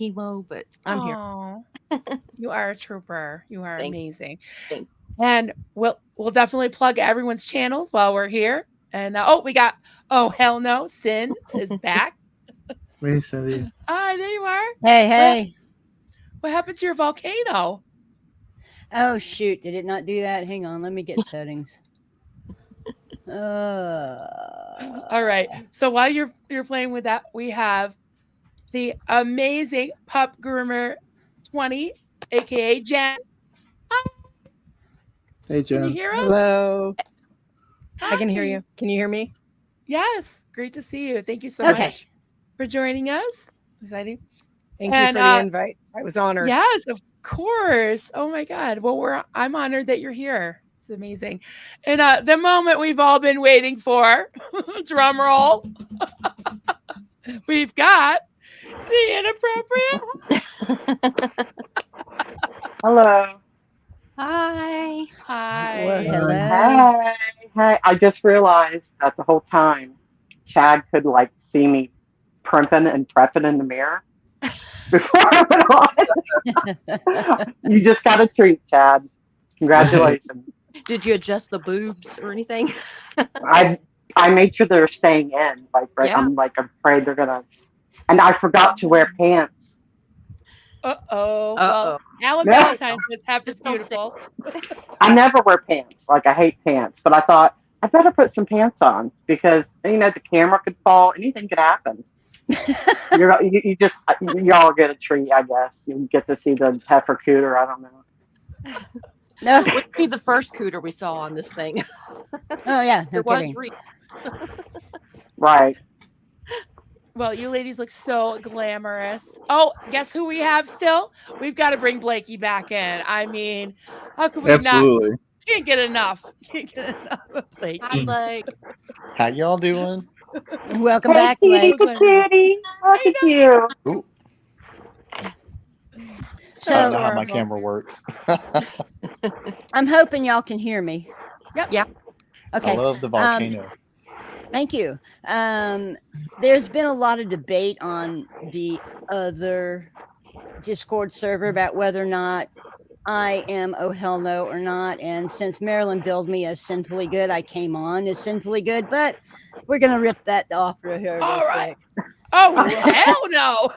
chemo, but I'm here. Oh, you are a trooper. You are Thank, amazing. thank. And we'll definitely plug everyone's channels while we're here. And we got hell no, Sin is back. Hey, Cindy. Hi, there you are. Hey, What, hey. what happened to your volcano? Oh, shoot. Did it not do that? Hang on. Let me get settings. All right. So while you're playing with that, we have the amazing Pup Groomer 20, aka Jen. Hi, Hey, can you Jen. hear us? Hello. I can hear Hi. you. Can you hear me? Yes. Great to see you. Thank you so Okay. much for joining us. Exciting. Thank you And, for the invite. I was honored. Yes, of course. Oh my God. Well, I'm honored that you're here. It's amazing. And the moment we've all been waiting for, drum roll, we've got the inappropriate. Hello. Hi. Hi. Well, hello. Hey. Hey. I just realized that the whole time Chad could like see me primping and prepping in the mirror before I went on. You just got a treat, Chad. Congratulations. Did you adjust the boobs or anything? I made sure they're staying in. Like right, Yeah. I'm like afraid they're gonna. And I forgot to wear pants. Well, Alan Yeah. Valentine says half is beautiful. I never wear pants. Like I hate pants, but I thought I better put some pants on because the camera could fall, anything could happen. Y'all get a treat, I guess. You get to see the heifer cooter. I don't know. No. Would be the first cooter we saw on this thing. Oh, yeah. No It was kidding. real. Right. Well, you ladies look so glamorous. Oh, guess who we have still? We've got to bring Blakey back in. I mean, how could we Absolutely. not? Can't get enough. Can't get enough of Blakey. Hi, Blake. How y'all doing? Welcome Hey, back, cutie, Blake. cutie. Look at you. Ooh, I So don't know how my adorable. camera works. I'm hoping y'all can hear me. Yep. Yeah. Okay. I love the volcano. Thank you. There's been a lot of debate on the other Discord server about whether or not I am oh hell no or not. And since Marilyn billed me as sinfully good, I came on as sinfully good. But we're gonna rip that off real here. All Real right. quick. Oh hell no!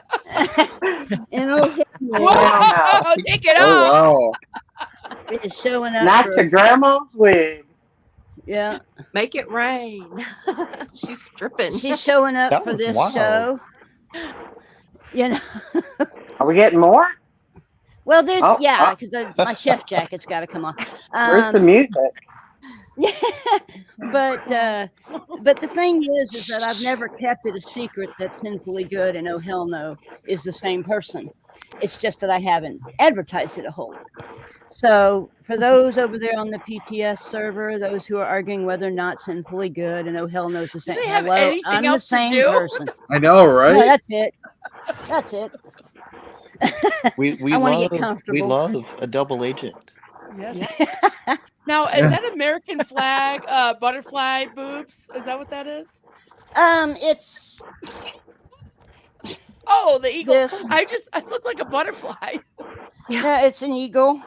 And oh hell no, Whoa! Take it off. Oh, wow. it's showing up. Not For, your grandma's wig. yeah, Make it rain. She's stripping. she's showing up That for was this wild. show. You know. Are we getting more? Well, there's Oh, yeah, because my chef jacket's got to come on. Where's the music? but the thing is that I've never kept it a secret that Sinfully Good and Oh Hell No is the same person. It's just that I haven't advertised it a whole lot. So for those over there on the PTS server, those who are arguing whether or not Sinfully Good and Oh Hell No is the same, they have hello, anything I'm the else to same do? person. I know, right? No, that's it. That's it. We I wanna get love comfortable. a double agent. Yes. Now, is that American flag butterfly boobs? Is that what that is? It's Oh, the eagle. This. I look like a butterfly. yeah, it's an eagle.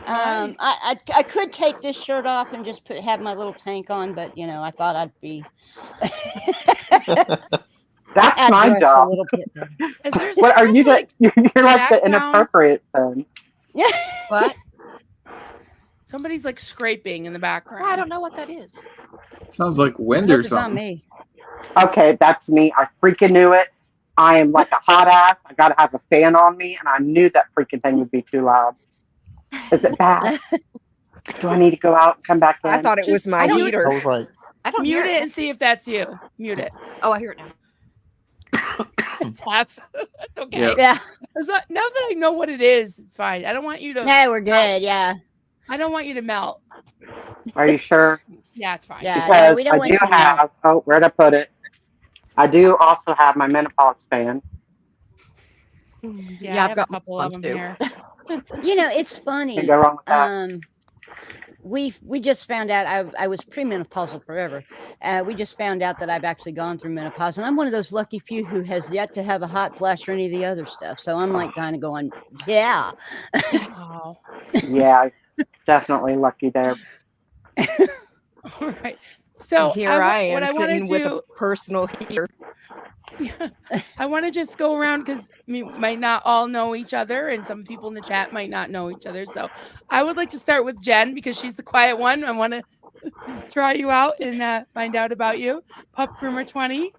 Nice. I could take this shirt off and just have my little tank on, but I thought I'd be. That's my dress a job. little bit better. Is there What are some you? like You're like the background? inappropriate son. Yeah. What? Somebody's like scraping in the background. I don't know what that is. Sounds like I wind hope or it's not something. me. Okay, that's me. I freaking knew it. I am like a hot ass. I gotta have a fan on me, and I knew that freaking thing would be too loud. Is it bad? Do I need to go out and come back in? I thought it was my I don't- heater. I was like, I don't Mute hear it and see if that's you. Mute it. Oh, I hear it now. It's F. It's okay. Yeah. Yeah. Now that I know what it is, it's fine. I don't want you to. No, we're good. Yeah. I don't want you to melt. Are you sure? Yeah, it's fine. Yeah. Because No, we don't I want do you to have. melt. Oh, where'd I put it? I do also have my menopause fan. Yeah, I I've have got a couple one of them too. here. It's funny. Can't go wrong with that. we just found out I was premenopausal forever. We just found out that I've actually gone through menopause, and I'm one of those lucky few who has yet to have a hot flash or any of the other stuff. So I'm like kind of going, yeah. Wow. Yeah, definitely lucky there. All right. So Here I am what I want to sitting with a do, personal heater. I want to just go around because we might not all know each other, and some people in the chat might not know each other. So I would like to start with Jen because she's the quiet one. I want to try you out and find out about you. Pup Groomer 20.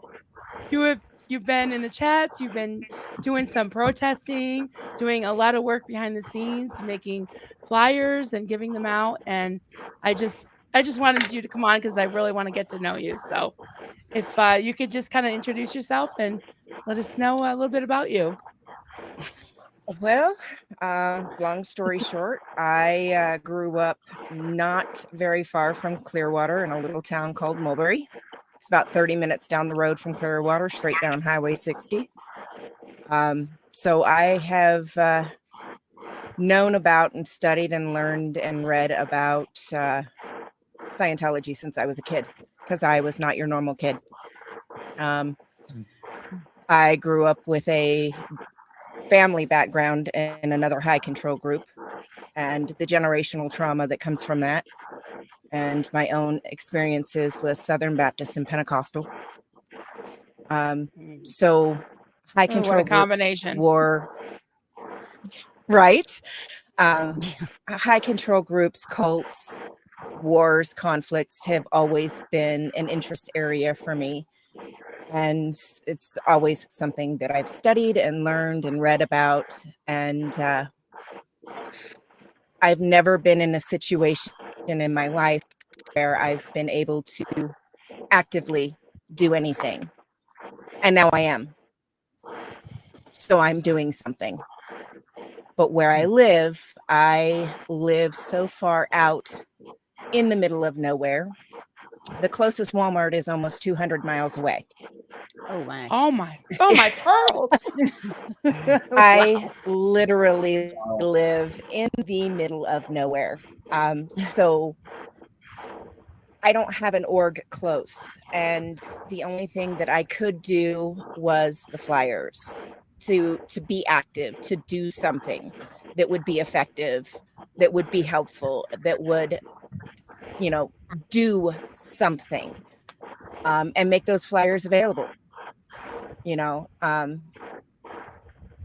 You've been in the chats. You've been doing some protesting, doing a lot of work behind the scenes, making flyers and giving them out. And I just wanted you to come on because I really want to get to know you. So if you could just kind of introduce yourself and let us know a little bit about you. Well, long story short, I grew up not very far from Clearwater in a little town called Mulberry. It's about 30 minutes down the road from Clearwater, straight down Highway 60. So I have known about and studied and learned and read about Scientology since I was a kid, because I was not your normal kid. I grew up with a family background in another high control group, and the generational trauma that comes from that, and my own experiences with Southern Baptist and Pentecostal. So high control what a combination. groups were right. High control groups, cults, wars, conflicts have always been an interest area for me. And it's always something that I've studied and learned and read about. And I've never been in a situation in my life where I've been able to actively do anything. And now I am. So I'm doing something. But where I live so far out in the middle of nowhere. The closest Walmart is almost 200 miles away. Oh my. Oh my pearls. I literally live in the middle of nowhere. So I don't have an org close. And the only thing that I could do was the flyers to be active, to do something that would be effective, that would be helpful, that would, do something, and make those flyers available.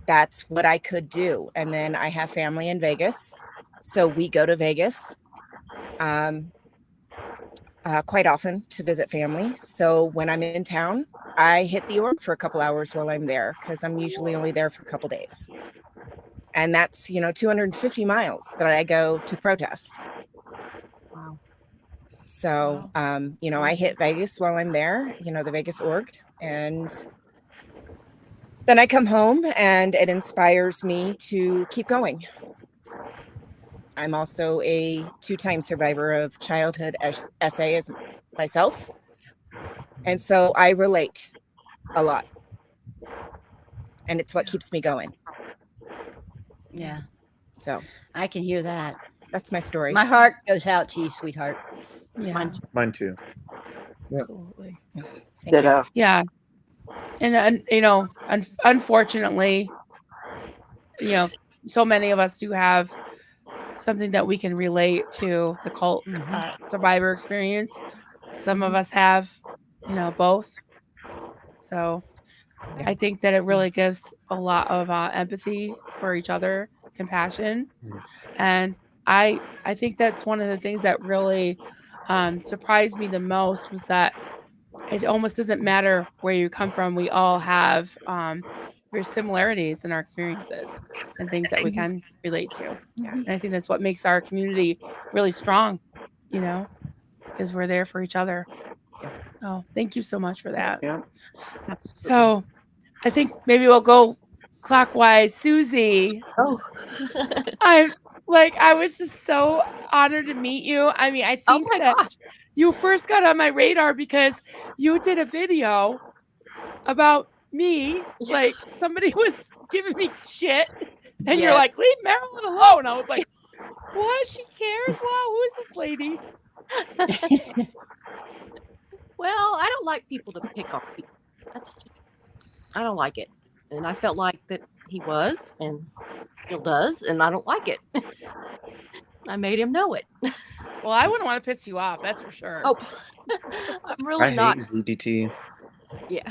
That's what I could do. And then I have family in Vegas. So we go to Vegas quite often to visit family. So when I'm in town, I hit the org for a couple hours while I'm there, because I'm usually only there for a couple days. And that's, 250 miles that I go to protest. Wow. So, I hit Vegas while I'm there, the Vegas org. And then I come home and it inspires me to keep going. I'm also a 2-time survivor of childhood SA as myself. And so I relate a lot. And it's what keeps me going. Yeah. So I can hear that. that's my story. My heart goes out to you, sweetheart. Yeah, Mine too. absolutely. Thank you. Ditto. Yeah. And unfortunately, so many of us do have something that we can relate to the cult survivor experience. Some of us have, both. So I think that it really gives a lot of empathy for each other, compassion. And I think that's one of the things that really surprised me the most was that it almost doesn't matter where you come from. We all have very similarities in our experiences and things that we can relate to. And I think that's what makes our community really strong, because we're there for each other. Oh, thank you so much for that. Yeah. So I think maybe we'll go clockwise. Susie, Oh. I was just so honored to meet you. I mean, I think my that gosh. you first got on my radar because you did a video about me. Like somebody was giving me shit, and you're Yeah. like, "Leave Marilyn alone." I was like, What? She cares? Wow, who is this lady? Well, I don't like people to pick on people. That's just, I don't like it. And I felt like that he was and still does, and I don't like it. I made him know it. Well, I wouldn't want to piss you off, that's for sure. Oh, I'm I really not. hate ZDT. Yeah.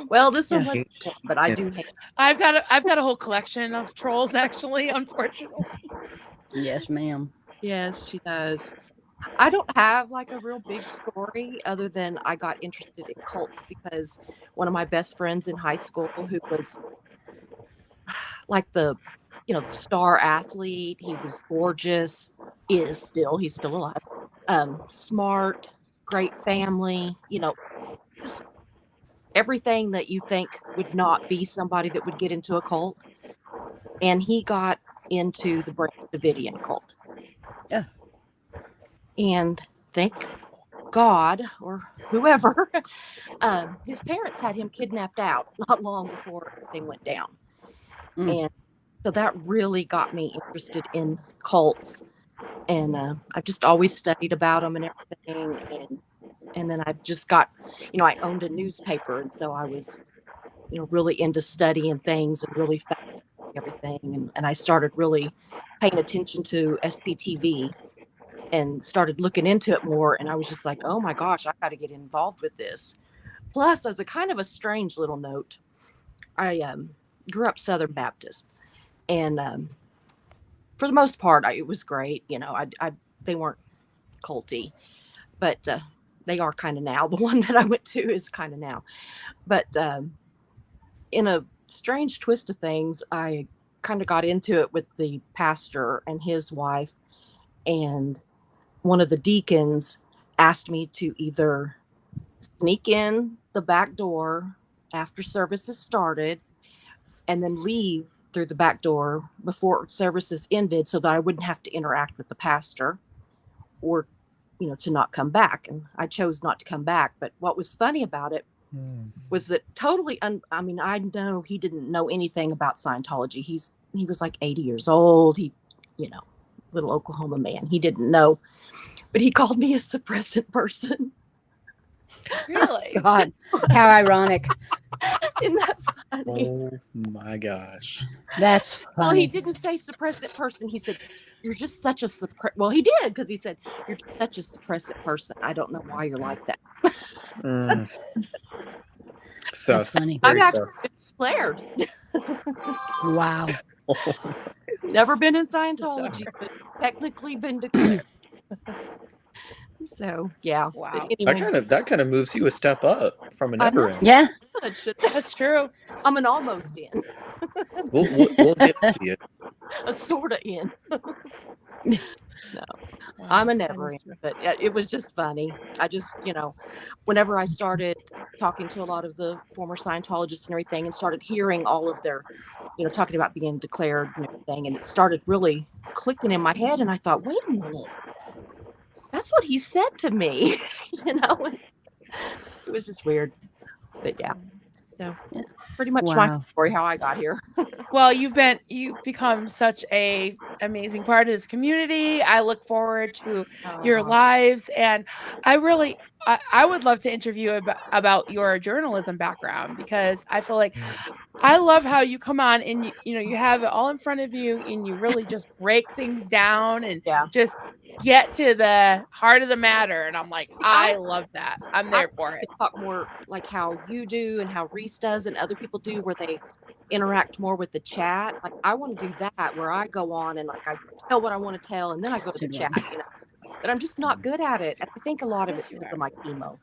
Well, this one Yeah. wasn't him, but I do hate. I've got a whole collection of trolls, actually, unfortunately. Yes, ma'am. Yes, she does. I don't have like a real big story other than I got interested in cults because one of my best friends in high school, who was like the star athlete, he was gorgeous, he's still alive, smart, great family, just everything that you think would not be somebody that would get into a cult. And he got into the Branch Davidian cult. Yeah. And thank God, or whoever, his parents had him kidnapped out not long before everything went down. And so that really got me interested in cults. And I've just always studied about them and everything. And then I just got, I owned a newspaper. And so I was, really into studying things and really found everything. And I started really paying attention to SPTV and started looking into it more. And I was just like, oh my gosh, I got to get involved with this. Plus, as a kind of a strange little note, I grew up Southern Baptist. And for the most part, it was great. They weren't culty, but they are kind of now. The one that I went to is kind of now. But in a strange twist of things, I kind of got into it with the pastor and his wife. And one of the deacons asked me to either sneak in the back door after services started and then leave through the back door before services ended so that I wouldn't have to interact with the pastor, or, to not come back. And I chose not to come back. But what was funny about it was that totally, I know he didn't know anything about Scientology. He was like 80 years old. He, little Oklahoma man. He didn't know, but he called me a suppressant person. Really? God, how ironic. Isn't that funny? Oh my gosh. That's funny. Well, he didn't say suppressant person. He said, you're just such a well, he did, because he said, you're just such a suppressant person. I don't know why you're like that. Sus. funny. I'm Very actually sus. declared. Wow. Never been in Scientology, but technically been declared. So yeah. Wow. But anyway, That kind of moves you a step up from a I know. never end. Yeah. That's true. I'm an almost in, We'll get to you. a sorta in. No, Wow, I'm a that never is in, true. but it was just funny. I just, whenever I started talking to a lot of the former Scientologists and everything, and started hearing all of their, talking about being declared and everything, and it started really clicking in my head, and I thought, wait a minute, that's what he said to me. It was just weird, but yeah. So it's pretty much my Wow. story how I got here. Well, you've become such a amazing part of this community. I look forward to your lives, and I would love to interview about your journalism background, because I feel like I love how you come on and you have it all in front of you, and you really just break things down and just get to the heart of the matter. And I'm like, I love that. I'm there for it. Talk more like how you do and how Reese does and other people do, where they interact more with the chat. Like, I want to do that, where I go on and like I tell what I want to tell, and then I go to the chat. But I'm just not good at it. I think a lot of it's because of my chemo.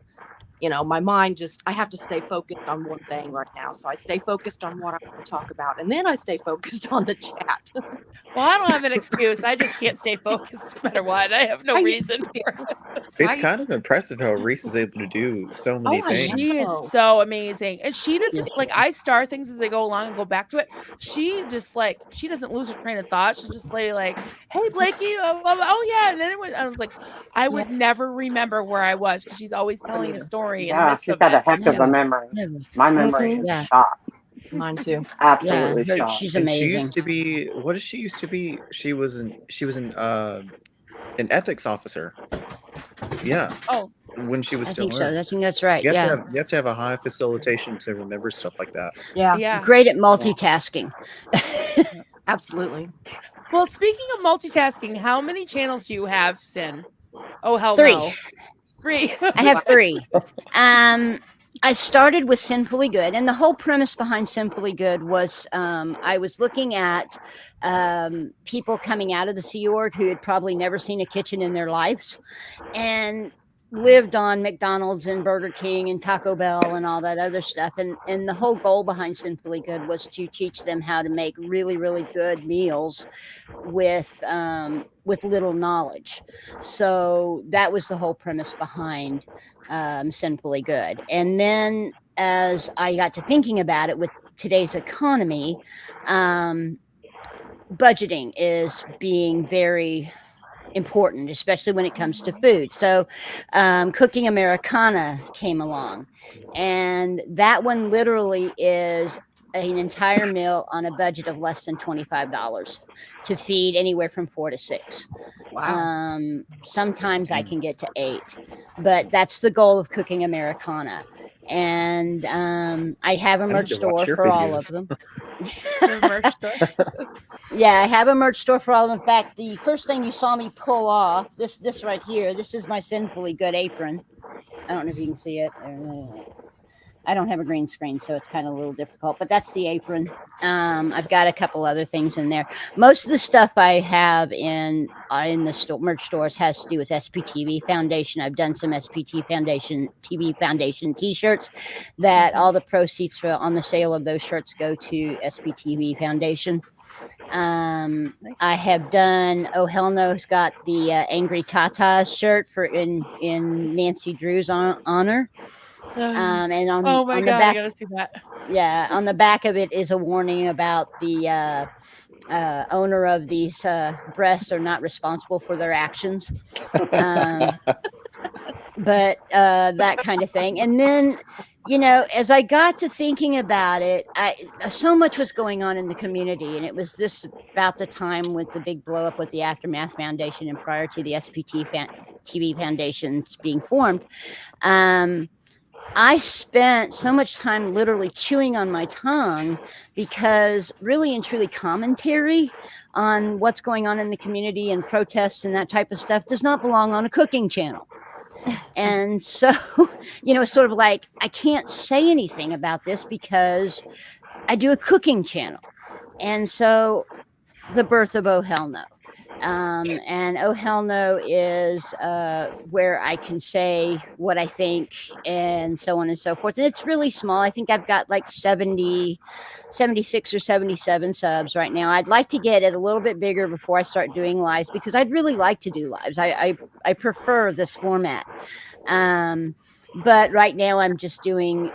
My mind I have to stay focused on one thing right now. So I stay focused on what I want to talk about, and then I stay focused on the chat. Well, I don't have an excuse. I just can't stay focused no matter what. I have no reason for it. It's kind of impressive how Reese is able to do so many things. She is so amazing. And she doesn't, like, I start things as they go along and go back to it. She just, like, she doesn't lose her train of thought. She'll just like, hey, Blakey, oh yeah. And then I was like, I would never remember where I was, because she's always telling a story. Yeah, she's got a heck of a memory. My memory is shot. Mine too. Absolutely Yeah, shocked. she's And she amazing. used to be. What did she used to be? She was an ethics officer. Yeah, Oh, when she was I still think so. in. I think that's right. You have to Yeah. have a high facilitation to remember stuff like that. Yeah, yeah. Great at multitasking. absolutely. Well, speaking of multitasking, how many channels do you have, Sin? Oh, hell 3. no. 3. I have 3. I started with Sinfully Good, and the whole premise behind Sinfully Good was I was looking at people coming out of the Sea Org who had probably never seen a kitchen in their lives and lived on McDonald's and Burger King and Taco Bell and all that other stuff. And the whole goal behind Sinfully Good was to teach them how to make really, really good meals with little knowledge. So that was the whole premise behind Sinfully Good. And then as I got to thinking about it with today's economy, budgeting is being very important, especially when it comes to food. So Cooking Americana came along, and that one literally is an entire meal on a budget of less than $25 to feed anywhere from 4 to 6. Wow. Sometimes I can get to 8, but that's the goal of Cooking Americana. And I have a I need merch to watch store your for all of videos. them. Your merch store? Yeah, I have a merch store for all of them. In fact, the first thing you saw me pull off, this right here, this is my Sinfully Good apron. I don't know if you can see it. I don't have a green screen, so it's kind of a little difficult, but that's the apron. I've got a couple other things in there. Most of the stuff I have in the merch stores has to do with SPTV Foundation. I've done some SPT Foundation TV Foundation T-shirts that all the proceeds on the sale of those shirts go to SPTV Foundation. I have done. Oh hell no's got the Angry Tata shirt in Nancy Drew's honor. And Oh my on god, the back, I gotta see that. yeah, on the back of it is a warning about the owner of these breasts are not responsible for their actions. But that kind of thing. And then, as I got to thinking about it, so much was going on in the community, and it was this about the time with the big blow up with the Aftermath Foundation and prior to the SPT TV Foundations being formed. I spent so much time literally chewing on my tongue because really and truly commentary on what's going on in the community and protests and that type of stuff does not belong on a cooking channel. And so, it's sort of like I can't say anything about this because I do a cooking channel. And so the birth of Oh Hell No. And Oh Hell No is where I can say what I think and so on and so forth. And it's really small. I think I've got like 76 or 77 subs right now. I'd like to get it a little bit bigger before I start doing lives because I'd really like to do lives. I prefer this format. But right now I'm just doing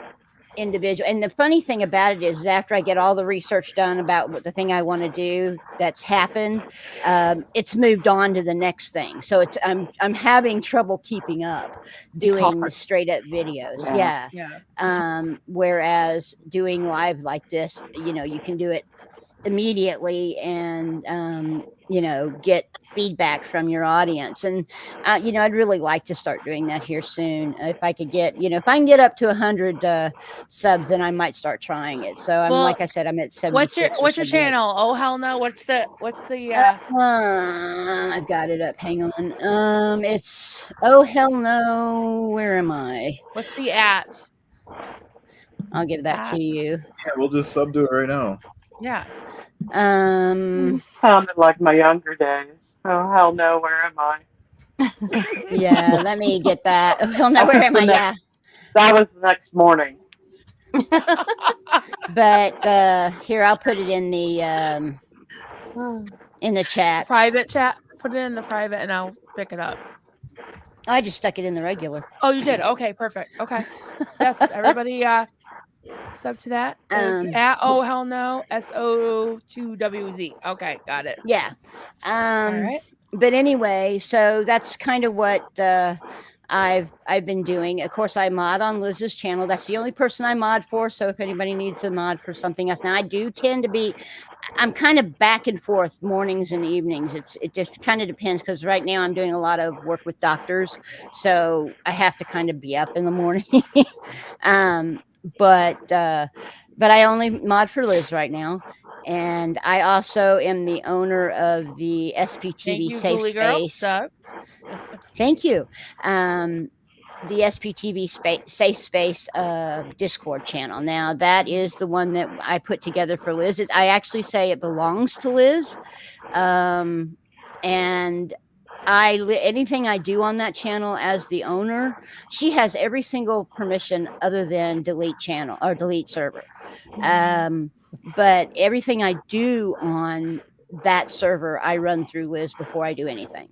individual. And the funny thing about it is after I get all the research done about what the thing I want to do that's happened, it's moved on to the next thing. So I'm having trouble keeping up doing the straight up videos. Yeah. Whereas doing live like this, you can do it immediately and get feedback from your audience. And I'd really like to start doing that here soon. If I could get, if I can get up to 100 subs, then I might start trying it. So like I said, I'm at 76. What's your channel? Oh hell no. What's the I've got it up. Hang on. It's Oh Hell No. Where am I? what's the at? I'll give that to you. Yeah, we'll just sub to it right now. Yeah. Sounded like my younger days. Oh hell no, where am I? Yeah, let me get that. Oh hell no, where am I? Yeah. That was the next morning. But here, I'll put it in the chat. Private chat. Put it in the private and I'll pick it up. I just stuck it in the regular. Oh, you did? Okay, perfect. Okay. Yes, everybody sub to that. At Oh Hell No, SO2WZ. Okay, got it. Yeah. All right. But anyway, so that's kind of what I've been doing. Of course, I mod on Liz's channel. That's the only person I mod for. So if anybody needs a mod for something else, now I do tend to be. I'm kind of back and forth mornings and evenings. It just kind of depends, because right now I'm doing a lot of work with doctors, so I have to kind of be up in the morning. um, but I only mod for Liz right now. And I also am the owner of the Thank SPTV you, Safe Ghoulie Girl. Space. Sucked. Thank you. The SPTV Safe Space Discord channel. Now, that is the one that I put together for Liz. I actually say it belongs to Liz. And anything I do on that channel as the owner, she has every single permission other than delete channel or delete server. But everything I do on that server, I run through Liz before I do anything.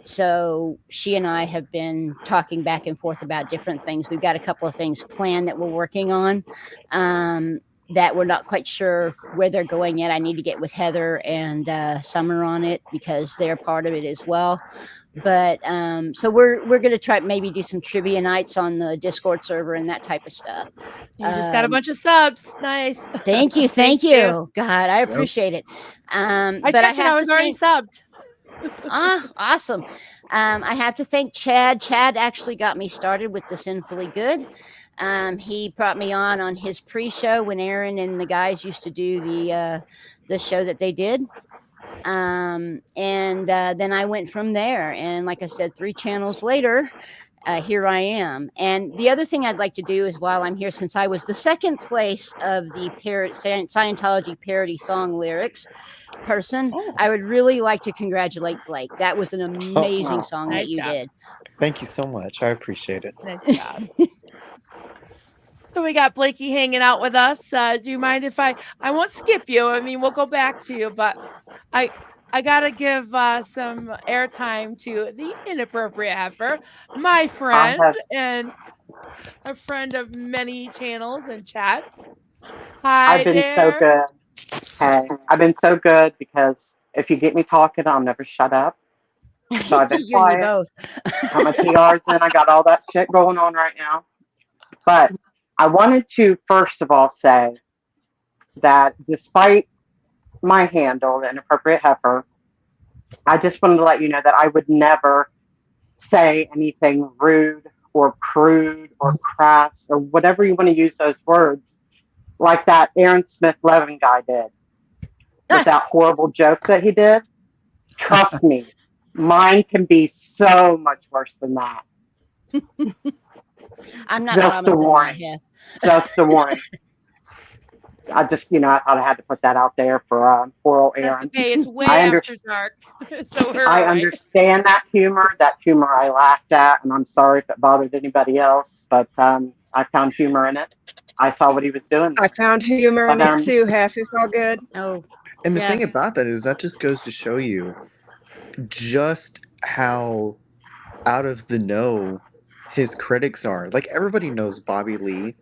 So she and I have been talking back and forth about different things. We've got a couple of things planned that we're working on, that we're not quite sure where they're going yet. I need to get with Heather and Summer on it, because they're part of it as well. But so we're going to try maybe do some trivia nights on the Discord server and that type of stuff. You just got a bunch of subs. Nice. Thank you. Thank you. God, I appreciate it. I But checked and I was already subbed. Awesome. I have to thank Chad. Chad actually got me started with the Sinfully Good. He brought me on his pre-show when Aaron and the guys used to do the show that they did. And then I went from there. And like I said, 3 channels later, here I am. And the other thing I'd like to do is, while I'm here, since I was the second place of the Scientology parody song lyrics person, I would really like to congratulate Blake. That was an amazing song Nice that you job. did. Thank you so much. I appreciate it. Nice job. So we got Blakey hanging out with us. Do you mind if I won't skip you? I mean, we'll go back to you, but I gotta give some airtime to the inappropriate heifer, my friend and a friend of many channels and chats. Hi, I've been there. so good. Hey, I've been so good, because if you get me talking, I'll never shut up. So I've been You and me quiet. both. Got my PRs in. I got all that shit going on right now. But I wanted to first of all say that despite my handle, the inappropriate heifer, I just wanted to let you know that I would never say anything rude or crude or crass or whatever you want to use those words, like that Aaron Smith Levin guy did with that horrible joke that he did. Trust me, mine can be so much worse than that. I'm not Just a promising warning. Just a warning. I just, I thought I had to put that out there for poor old That's Aaron. okay. It's way I after dark. So we're I all right. understand that humor. That humor I laughed at, and I'm sorry if it bothered anybody else, but I found humor in it. I saw what he was doing. I found humor in it too. Half is all good. Oh, And the thing about that is that just goes to show you just how out of the know his critics are. Like, everybody knows Bobby Lee.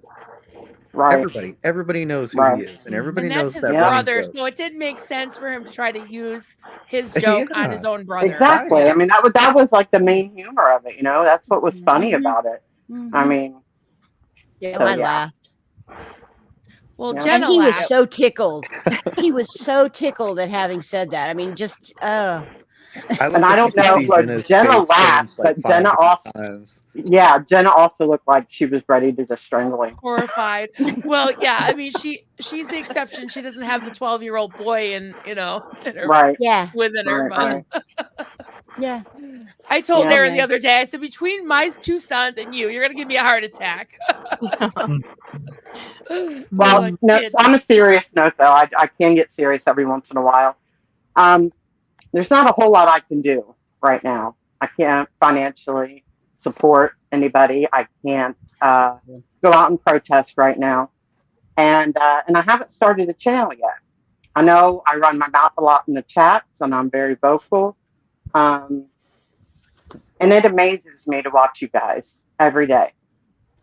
Right. Everybody knows who he is, and everybody And that's knows his that brother, joke. so it did make sense for him to try to use his joke on his own brother. Exactly. Right. I mean, that was like the main humor of it. That's what was funny about it. I mean, yeah, so, I yeah. laughed. Well, Yeah. Jenna And he was laughed. so tickled. He was so tickled at having said that. I mean, just I love And I that don't you know, can see but Jenna's Jenna face laughed, change like but 5 Jenna different also, times. Jenna also looked like she was ready to just strangle him. Horrified. Well, yeah, I mean, she's the exception. She doesn't have the 12-year-old boy in her Right. within her mouth. Yeah. I told Yeah. Aaron the other day, I said, between my 2 sons and you, you're gonna give me a heart attack. Well, no, on a serious note, though, I can get serious every once in a while. There's not a whole lot I can do right now. I can't financially support anybody. I can't go out and protest right now, and I haven't started a channel yet. I know I run my mouth a lot in the chats, and I'm very vocal, and it amazes me to watch you guys every day,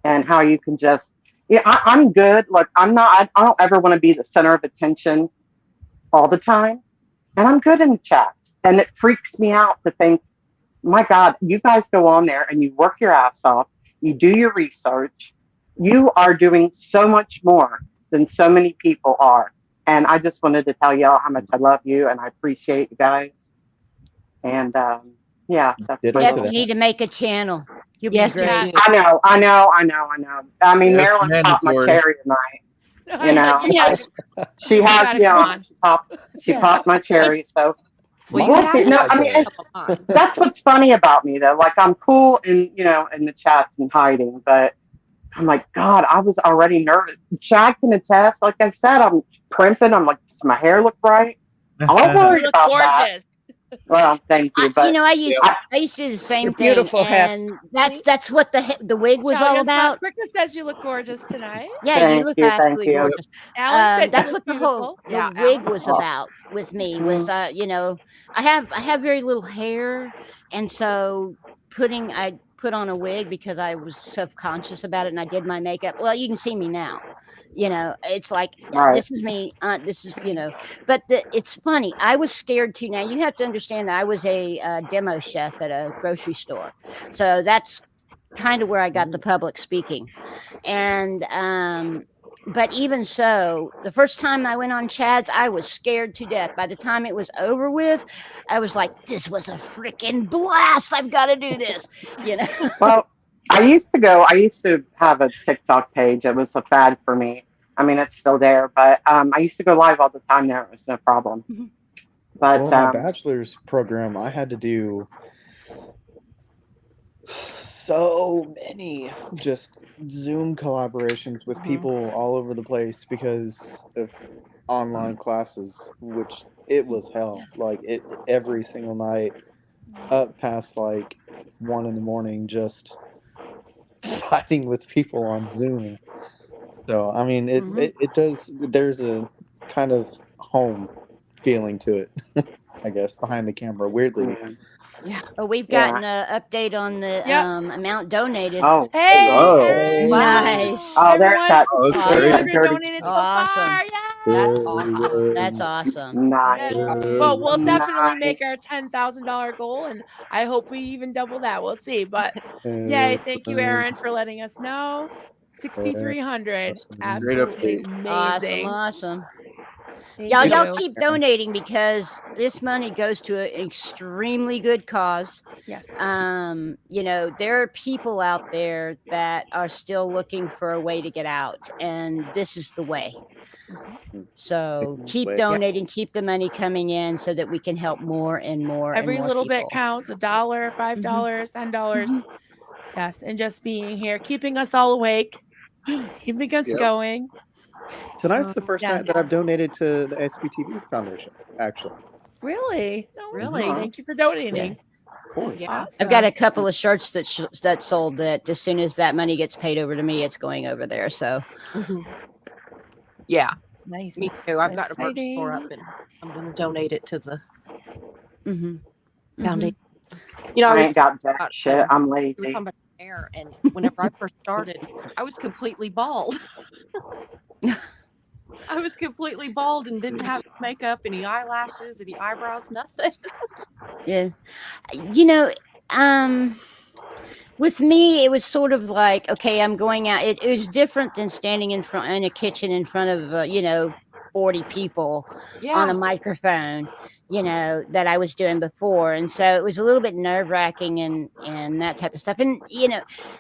and how you can just. Yeah, I'm good. Like, I'm not. I don't ever want to be the center of attention all the time, and I'm good in the chat. And it freaks me out to think my God, you guys go on there and you work your ass off. You do your research. You are doing so much more than so many people are. And I just wanted to tell y'all how much I love you and I appreciate you guys. And yeah, that's Ditto my Yep, to little. you need to make a channel. You'll Yes, be great. you do. I know. I mean, Yeah, it's Marilyn popped my mandatory. cherry tonight. You know, Yes. she has, gotta you come know, on. she Yeah. popped my cherry. So Well, Mine you we'll have see. to No, have I mean, some it's of mine. that's what's funny about me though. Like I'm cool in, you know, in the chats and hiding, but I'm like, God, I was already nervous. Chad can attest. Like I said, I'm primping. I'm like, does my hair look right? I'm all You worried look about that. gorgeous. Well, thank you, but I used I, to do the same You're thing, beautiful, Hef. and that's what the wig was Michelle, all guess what? about. Krista says you look gorgeous tonight. Yeah, you thank look you, thank absolutely you. gorgeous. Alan said you That's look what the whole beautiful. the Yeah, wig Alan. was Oh. about with me. Was you know, I have very little hair, and so I put on a wig because I was self-conscious about it, and I did my makeup. Well, you can see me now. You know, it's like Right. this is me. This is, you know, but it's funny. I was scared too. Now you have to understand that I was a demo chef at a grocery store, so that's kind of where I got the public speaking. And but even so, the first time I went on Chad's, I was scared to death. By the time it was over with, I was like, this was a freaking blast. I've got to do this, you know. Well, I used to have a TikTok page. It was a fad for me. I mean, it's still there, but I used to go live all the time there. It was no problem. Mhm. But Well, my bachelor's program, I had to do so many just Zoom collaborations with people all over the place because of online classes, which it was hell. Like it every single night, up past like 1 a.m, just fighting with people on Zoom. So I mean, it does. There's a kind of home feeling to it, I guess, behind the camera. Weirdly, Yeah. Oh, we've Yeah. gotten an update on the Yep. Amount donated. oh, Hey, Oh. Aaron. Nice. oh, there's Everyone, that. Oh, that's Awesome. great. 300 donated so Awesome. far. Yeah. That's awesome. That's awesome. Nice. Well, we'll definitely Nice. make our $10,000 goal, and I hope we even double that. We'll see. But yay, thank you, Aaron, for letting us know. 6,300, absolutely amazing. Awesome. Thank Y'all you. keep donating because this money goes to an extremely good cause. Yes. You know, there are people out there that are still looking for a way to get out, and this is the way. So keep donating, keep the money coming in so that we can help more and more. Every and more little people. bit counts. $1, $5, $10. Yes, and just being here, keeping us all awake, keeping us going. tonight's the first night that I've donated to the SBTV Foundation. Actually, Really? No, Really? Thank you for donating. of course. Yeah. I've got a couple of shirts that sold that as soon as that money gets paid over to me, it's going over there. So Yeah. Nice. Me too. I've So got a merch store up, and I'm going to donate it to the foundation. You know, I I was ain't got talking that shit. I'm we were lazy. talking about hair, and whenever I first started, I was completely bald. I was completely bald and didn't have makeup, any eyelashes, any eyebrows, nothing. yeah, you know, with me, it was sort of like, okay, I'm going out. It was different than standing in a kitchen in front of 40 people on a microphone, that I was doing before. And so it was a little bit nerve-wracking and that type of stuff. And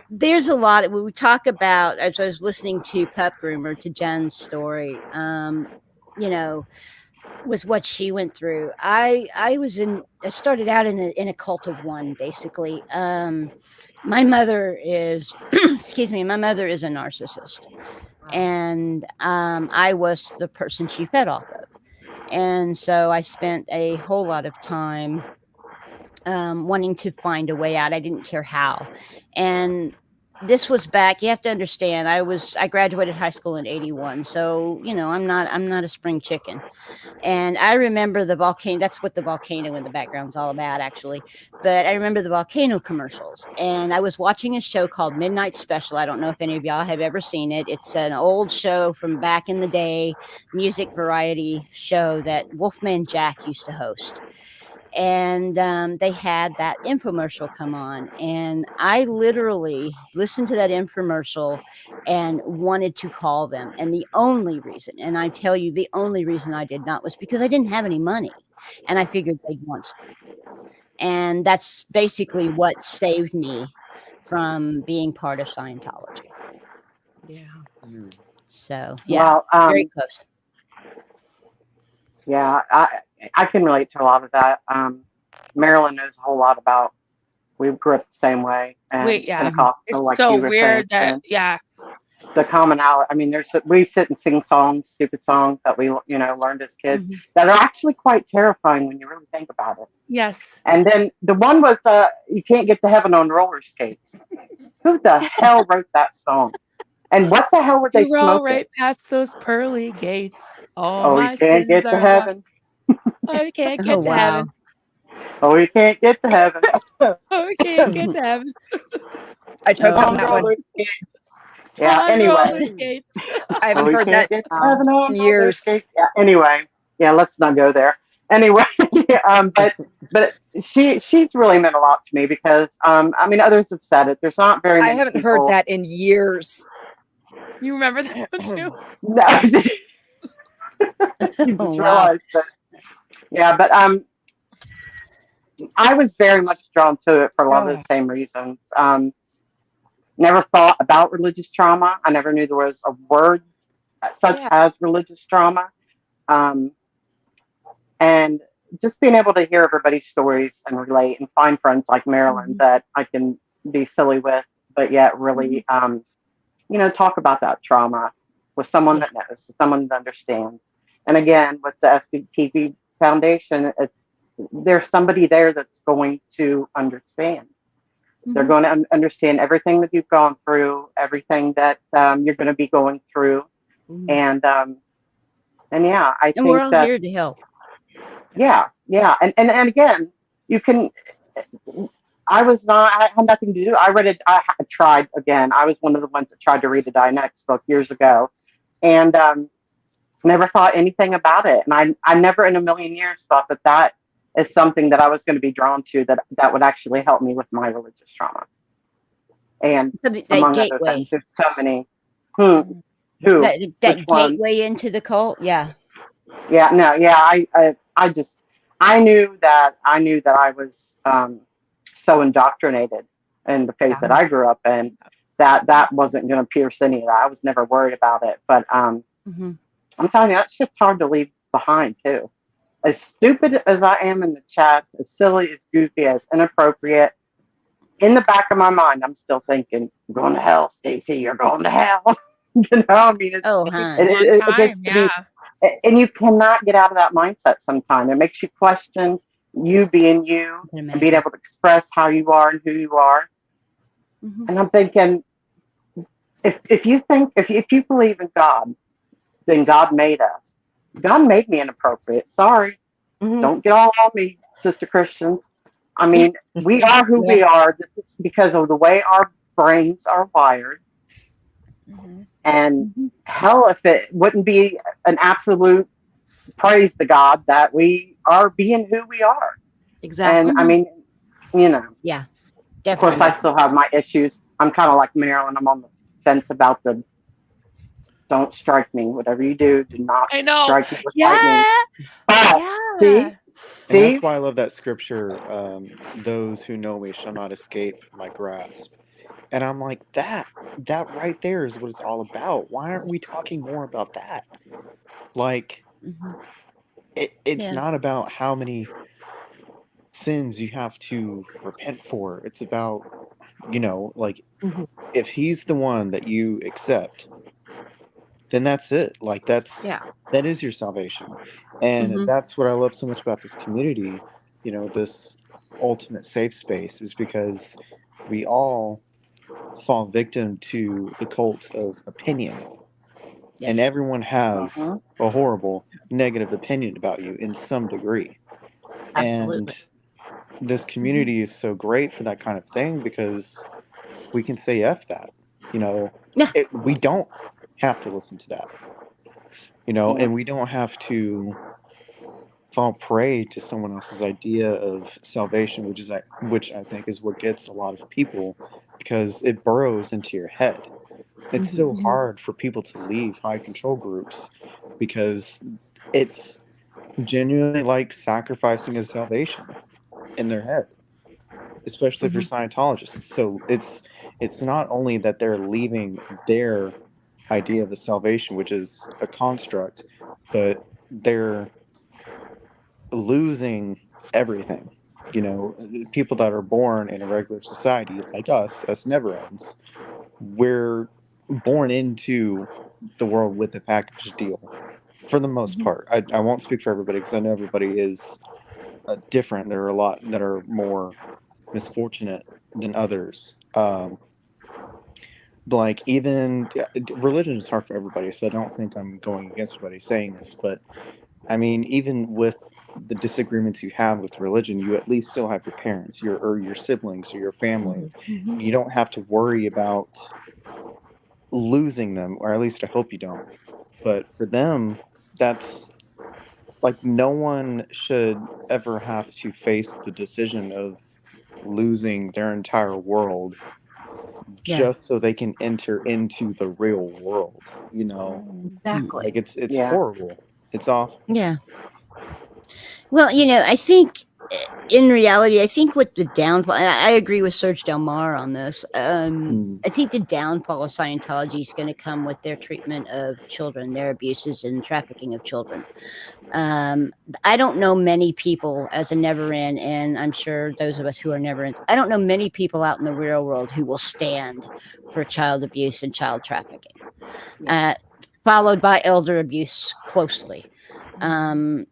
there's a lot when we talk about, as I was listening to Pup Groomer, to Jen's story, with what she went through. I started out in a cult of one, basically. My mother is my mother is a narcissist, and I was the person she fed off of. And so I spent a whole lot of time wanting to find a way out. I didn't care how. And this was back, you have to understand, I graduated high school in 81. So, I'm not a spring chicken. And I remember the volcano. That's what the volcano in the background's all about, actually. But I remember the volcano commercials. And I was watching a show called Midnight Special. I don't know if any of y'all have ever seen it. It's an old show from back in the day, music variety show that Wolfman Jack used to host. and they had that infomercial come on, and I literally listened to that infomercial and wanted to call them. And the only reason, and I tell you, the only reason I did not was because I didn't have any money, and I figured they'd want some. And that's basically what saved me from being part of Scientology. Yeah. So yeah, Well, very close. yeah, I can relate to a lot of that. Marilyn knows a whole lot about. We grew up the same way, and Wait, yeah. Pentecostal, It's like so you were weird saying, that, yeah. the commonality. I mean, we sit and sing songs, stupid songs that we learned as kids that are actually quite terrifying when you really think about it. Yes. And then the one was you can't get to heaven on roller skates. Who the hell wrote that song? And what the hell were they You roll smoking? right past those pearly gates. All Oh, my you can't sins get to are heaven. Oh, you can't Oh, get to wow. heaven. Oh, you can't get to heaven. Oh, you can't get to heaven. I choked Oh, on that one. roller skates. Yeah. On Anyway. roller skates. I haven't Oh, you heard can't that get to heaven on in roller years. skates. Yeah. Anyway. Yeah. Let's not go there. Anyway. But she's really meant a lot to me because I mean others have said it. There's not very I many haven't people. heard that in years. You remember that one too? No. You just wow. realized that. Yeah, but I was very much drawn to it for a lot of the same reasons. Never thought about religious trauma. I never knew there was a word such as religious trauma. And just being able to hear everybody's stories and relate and find friends like Marilyn that I can be silly with, but yet really, talk about that trauma with someone that knows, someone that understands. And again, with the SBTV Foundation, there's somebody there that's going to understand. They're going to understand everything that you've gone through, everything that you're going to be going through, and yeah, I And think we're all that here to help. yeah, and again, you can. I had nothing to do. I read it. I tried again. I was one of the ones that tried to read the Dianetics book years ago, and never thought anything about it. And I never in a million years thought that is something that I was going to be drawn to, that would actually help me with my religious trauma. And among other things, there's so many. Who? That Which one? gateway into the cult? Yeah. Yeah, no, yeah. I knew that I was so indoctrinated in the faith that I grew up in that wasn't going to pierce any of that. I was never worried about it. But I'm telling you, that shit's hard to leave behind too. As stupid as I am in the chat, as silly, as goofy, as inappropriate, in the back of my mind, I'm still thinking, "You're going to hell, Stacey. You're going to hell." I mean, it gets to be, and you cannot get out of that mindset sometimes. It makes you question you being you and being able to express how you are and who you are. And I'm thinking, if you believe in God, then God made us. God made me inappropriate. Sorry. Don't get all on me, sister Christians. I mean, we are who we are. This is because of the way our brains are wired. And hell, if it wouldn't be an absolute praise to God that we are being who we are. Exactly. And I mean, yeah, definitely. Of course, I still have my issues. I'm kind of like Marilyn. I'm on the fence about the don't strike me. Whatever you do not strike me with lightning. But, and that's why I love that scripture, those who know me shall not escape my grasp. And I'm like, that right there is what it's all about. Why aren't we talking more about that? Like, it's not about how many sins you have to repent for. It's about, like, if he's the one that you accept, then that's it. Like, that is your salvation. And that's what I love so much about this community, this ultimate safe space, is because we all fall victim to the cult of opinion. And everyone has a horrible negative opinion about you in some degree. Absolutely. And this community is so great for that kind of thing because we can say F that. We don't have to listen to that. And we don't have to fall prey to someone else's idea of salvation, which I think is what gets a lot of people, because it burrows into your head. It's so hard for people to leave high control groups because it's genuinely like sacrificing a salvation in their head, especially if you're Scientologists. So it's not only that they're leaving their idea of a salvation, which is a construct, but they're losing everything. You know, people that are born in a regular society like us never ends, we're born into the world with a package deal for the most part. I won't speak for everybody because I know everybody is different. There are a lot that are more misfortunate than others. Like even religion is hard for everybody, so I don't think I'm going against everybody saying this, but I mean, even with the disagreements you have with religion, you at least still have your parents, your siblings, or your family. You don't have to worry about losing them, or at least I hope you don't. But for them, that's like no one should ever have to face the decision of losing their entire world Yeah. just so they can enter into the real world, you know? Exactly. Like it's Yeah. horrible. It's awful. Yeah. Well, I think in reality, I think with the downfall, and I agree with Serge Delmar on this. I think the downfall of Scientology is going to come with their treatment of children, their abuses and trafficking of children. I don't know many people as a never in, and I'm sure those of us who are never in, I don't know many people out in the real world who will stand for child abuse and child trafficking, followed by elder abuse closely.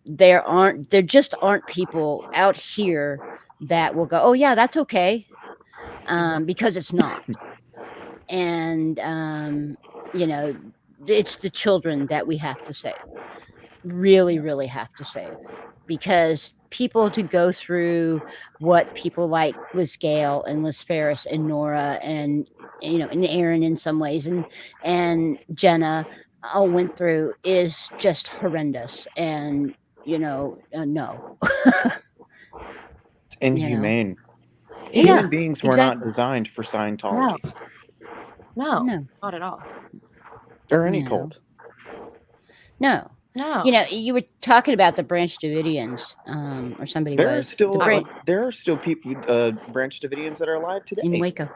There just aren't people out here that will go, oh yeah, that's okay. Because it's not. And, it's the children that we have to save. Really, really have to save. Because people to go through what people like Liz Gale and Liz Ferris and Nora and Aaron in some ways and Jenna all went through is just horrendous. And no. It's inhumane. Yeah, Human beings were not exactly. designed for Scientology No, No. not at all. or any No. cult. No. No. You were talking about the Branch Davidians, or somebody There are was. still The there are still people Branch Davidians that are alive today. in Waco.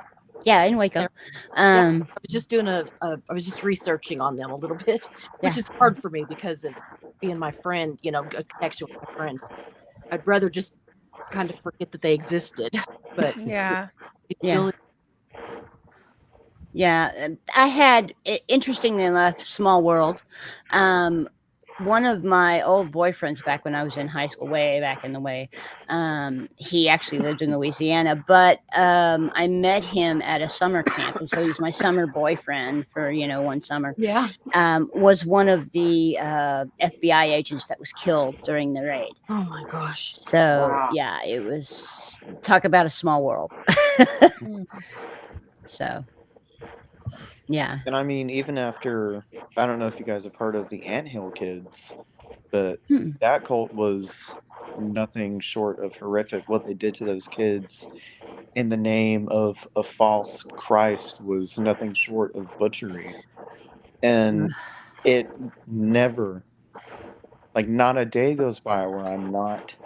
Yeah, in Waco. Yeah, I was just doing I was just researching on them a little bit, which Yeah. is hard for me because of being my friend, a connection with my friends. I'd rather just kind of forget that they existed, but Yeah. it's Yeah. really Yeah, I had, interestingly enough, small world. One of my old boyfriends back when I was in high school, way back in the way, he actually lived in Louisiana, but I met him at a summer camp, and so he's my summer boyfriend for one summer. yeah. Was one of the FBI agents that was killed during the raid. Oh my gosh. So Wow. yeah, it was talk about a small world. So. Yeah. And I mean, even after, I don't know if you guys have heard of the Anthill Kids, but that cult was nothing short of horrific. What they did to those kids in the name of a false Christ was nothing short of butchery. And it never, like, not a day goes by where I'm not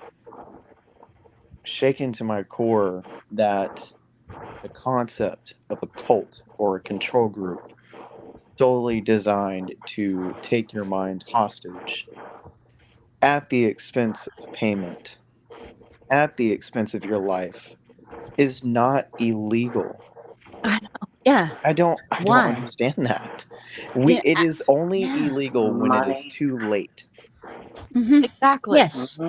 shaken to my core that the concept of a cult or a control group solely designed to take your mind hostage at the expense of payment, at the expense of your life, is not illegal. Yeah. I don't Why? understand that. It is only illegal when it is Money. too late. Exactly. Yes.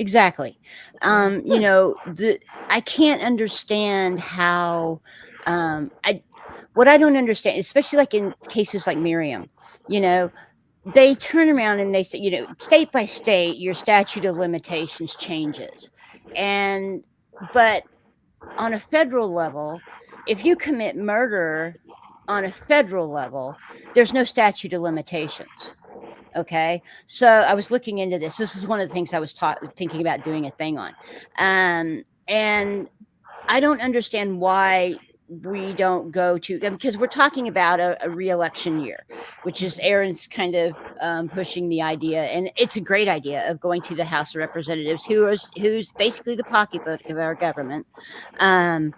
Exactly. I can't understand how what I don't understand, especially like in cases like Miriam, they turn around and they say, state by state, your statute of limitations changes. But on a federal level, if you commit murder on a federal level, there's no statute of limitations. Okay. So I was looking into this. This is one of the things I was thinking about doing a thing on. And I don't understand why we don't go to, because we're talking about a re-election year, which is Aaron's kind of pushing the idea, and it's a great idea, of going to the House of Representatives, who's basically the pocketbook of our government, and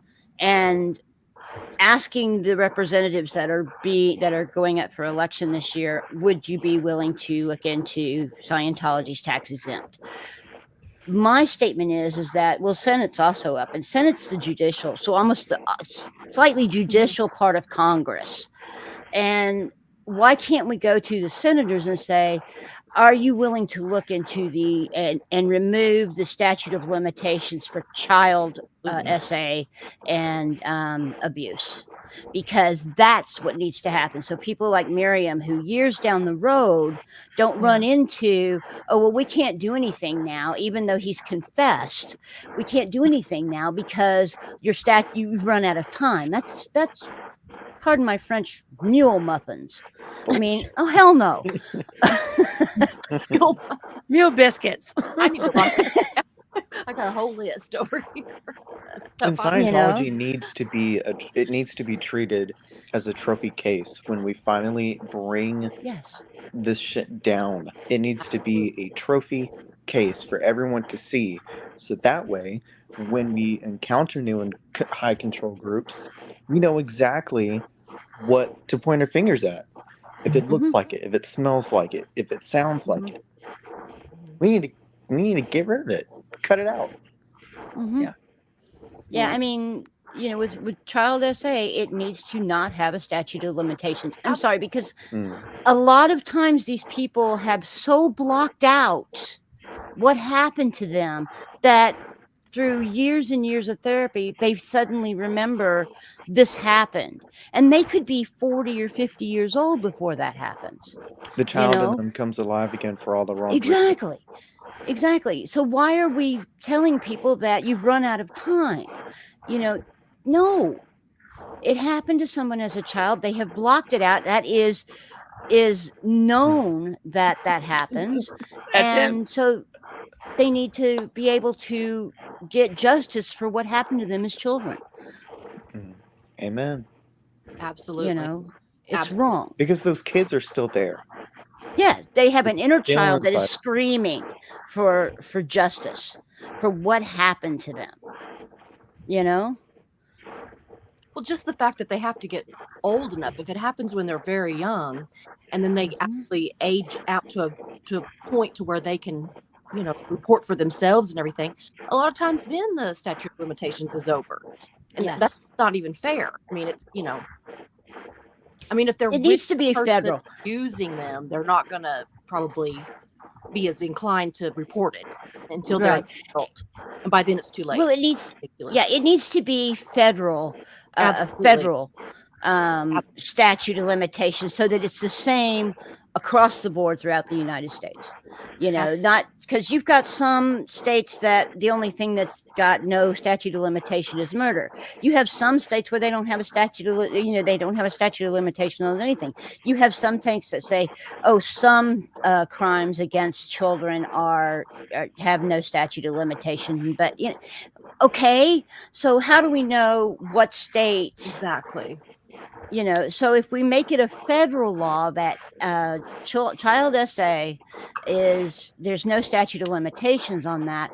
asking the representatives that are going up for election this year, would you be willing to look into Scientology's tax exempt? My statement is that, well, Senate's also up, and Senate's the judicial, so almost the slightly judicial part of Congress. And why can't we go to the senators and say, are you willing to look into and remove the statute of limitations for child SA and abuse? Because that's what needs to happen. So people like Miriam, who years down the road don't run into, oh, well, we can't do anything now, even though he's confessed. We can't do anything now because you've run out of time. That's pardon my French, mule muffins. I mean, oh hell no. Mule biscuits. I need to watch that. I got a whole list over here. And Scientology needs to be needs to be treated as a trophy case when we finally bring this shit down. It needs to be a trophy case for everyone to see, so that way when we encounter new and high control groups, we know exactly what to point our fingers at. If it looks like it, if it smells like it, if it sounds like it, we need to get rid of it, cut it out. Yeah, I mean, with child SA, it needs to not have a statute of limitations. I'm sorry, because a lot of times these people have so blocked out what happened to them that through years and years of therapy, they suddenly remember this happened. And they could be 40 or 50 years old before that happens. The child in them comes alive again for all the wrong reasons. Exactly. So why are we telling people that you've run out of time? No. It happened to someone as a child. They have blocked it out. That is known that happens. And so they need to be able to get justice for what happened to them as children. Amen. Absolutely. It's wrong. Because those kids are still there. Yeah, they have an inner child that is screaming for justice, for what happened to them. Well, just the fact that they have to get old enough. If it happens when they're very young, and then they actually age out to a point to where they can, report for themselves and everything. A lot of times, then the statute of limitations is over, and that's not even fair. I mean, it's if they're it needs to be federal using them, they're not going to probably be as inclined to report it until they're an adult, and by then it's too late. Well, it needs to be federal, statute of limitations, so that it's the same across the board throughout the United States. Not because you've got some states that the only thing that's got no statute of limitation is murder. You have some states where they don't have a statute of, they don't have a statute of limitation on anything. You have some states that say, oh, some crimes against children have no statute of limitation. But okay, so how do we know what state exactly? So if we make it a federal law that child SA there's no statute of limitations on that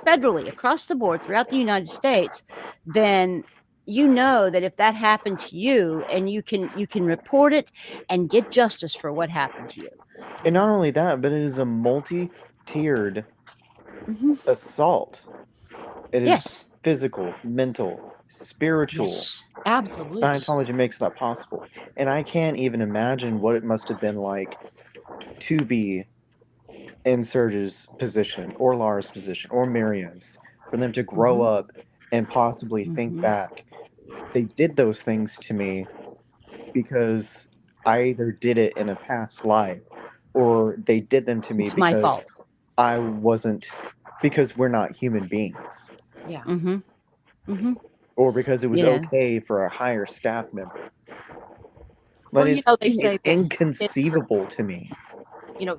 federally across the board throughout the United States, then that if that happened to you, and you can report it and get justice for what happened to you. And not only that, but it is a multi-tiered assault. It is physical, mental, spiritual. Absolutely. Scientology makes that possible. And I can't even imagine what it must have been like to be in Serge's position, or Laura's position, or Miriam's, for them to grow up and possibly think back. They did those things to me because I either did it in a past life, or they did them to me because my fault. I wasn't, because we're not human beings. Yeah. Or because it was okay for a higher staff member. But they say it's inconceivable to me.